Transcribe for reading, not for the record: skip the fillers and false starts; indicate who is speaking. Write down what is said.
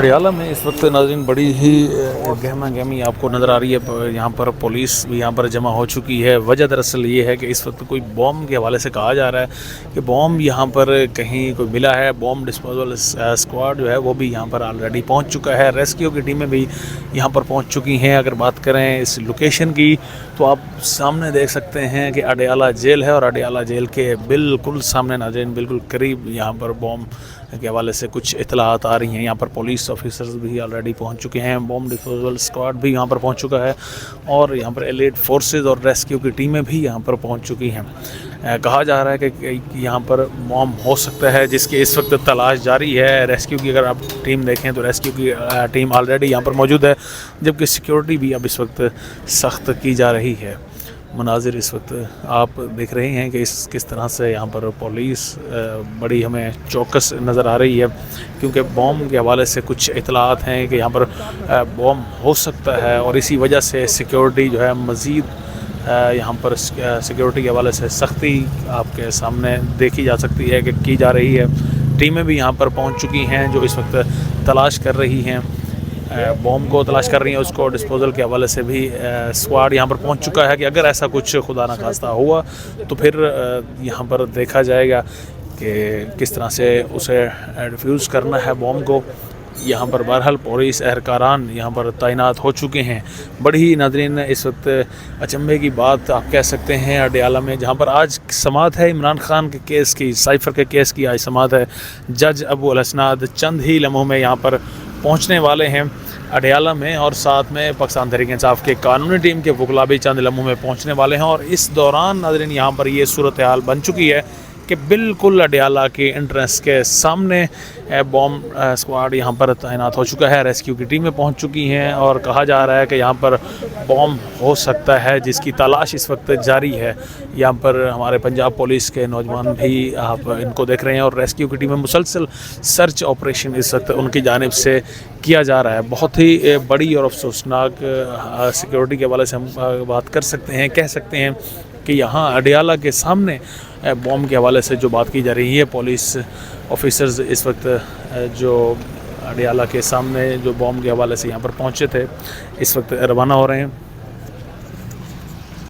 Speaker 1: अडयाला में इस वक्त नाज़रीन बड़ी ही गहमा गहमी आपको नज़र आ रही है। यहाँ पर पुलिस भी यहाँ पर जमा हो चुकी है। वजह दरअसल ये है कि इस वक्त कोई बॉम्ब के हवाले से कहा जा रहा है कि बॉम्ब यहाँ पर कहीं कोई मिला है। बॉम्ब डिस्पोजल स्क्वाड जो है वो भी यहाँ पर ऑलरेडी पहुँच चुका है। रेस्क्यू की टीमें भी यहाँ पर पहुँच चुकी हैं। अगर बात करें इस लोकेशन की तो आप सामने देख सकते हैं कि अडयाला जेल है और अडयाला जेल के बिल्कुल सामने नाज़रीन बिल्कुल करीब यहाँ पर बॉम्ब के हवाले से कुछ इतलात आ रही हैं। यहाँ पर पुलिस ऑफिसर्स भी ऑलरेडी पहुँच चुके हैं। बॉम्ब डिस्पोजल स्क्वाड भी यहाँ पर पहुँच चुका है और यहाँ पर एलिट फोर्सेस और रेस्क्यू की टीमें भी यहाँ पर पहुँच चुकी हैं। कहा जा रहा है कि यहाँ पर बॉम्ब हो सकता है जिसकी इस वक्त तलाश जारी है। रेस्क्यू की अगर आप टीम देखें तो रेस्क्यू की टीम ऑलरेडी यहाँ पर मौजूद है, जबकि सिक्योरिटी भी अब इस वक्त सख्त की जा रही है। मनाजिर इस वक्त आप देख रहे हैं कि किस तरह से यहाँ पर पुलिस बड़ी हमें चौकस नज़र आ रही है, क्योंकि बॉम्ब के हवाले से कुछ इतलात हैं कि यहाँ पर बॉम्ब हो सकता है और इसी वजह से सिक्योरिटी जो है मज़ीद यहाँ पर सिक्योरिटी के हवाले से सख्ती आपके सामने देखी जा सकती है कि की जा रही है। टीमें भी यहाँ पर पहुँच चुकी हैं जो इस वक्त तलाश कर रही हैं, बॉम्ब को तलाश कर रही हैं। उसको डिस्पोजल के हवाले से भी स्क्वाड यहाँ पर पहुँच चुका है कि अगर ऐसा कुछ खुदा न खास्ता हुआ तो फिर यहाँ पर देखा जाएगा कि किस तरह से उसे डिफ्यूज़ करना है बॉम्ब को। यहाँ पर बहरहाल पुलिस एहलकारान यहाँ पर तैनात हो चुके हैं। बड़ी नाज़रीन इस वक्त अचंभे की बात आप कह सकते हैं अडयाला में, जहाँ पर आज समाअत है इमरान खान के केस की, साइफ़र के केस की आज समाअत है। जज अबू अल हसनाद चंद ही लम्हों में यहाँ पर पहुँचने वाले हैं अडयाला में और साथ में पाकिस्तान तहरीक इंसाफ के कानूनी टीम के वकला भी चंद लम्हों में पहुँचने वाले हैं। और इस दौरान नाज़रीन यहाँ पर ये सूरत हाल बन चुकी है कि बिल्कुल अडयाला के एंट्रेंस के सामने बॉम्ब स्क्वाड यहाँ पर तैनात हो चुका है। रेस्क्यू की टीमें पहुँच चुकी हैं और कहा जा रहा है कि यहाँ पर बॉम्ब हो सकता है जिसकी तलाश इस वक्त जारी है। यहाँ पर हमारे पंजाब पुलिस के नौजवान भी आप इनको देख रहे हैं और रेस्क्यू की टीमें मुसलसल सर्च ऑपरेशन इस वक्त उनकी जानिब से किया जा रहा है। बहुत ही बड़ी और अफसोसनाक सिक्योरिटी के हवाले से हम बात कर सकते हैं, कह सकते हैं कि यहाँ अडयाला के सामने बॉम्ब के हवाले से जो बात की जा रही है, पुलिस ऑफिसर्स इस वक्त जो अडयाला के सामने जो बॉम्ब के हवाले से यहाँ पर पहुँचे थे इस वक्त रवाना हो रहे हैं।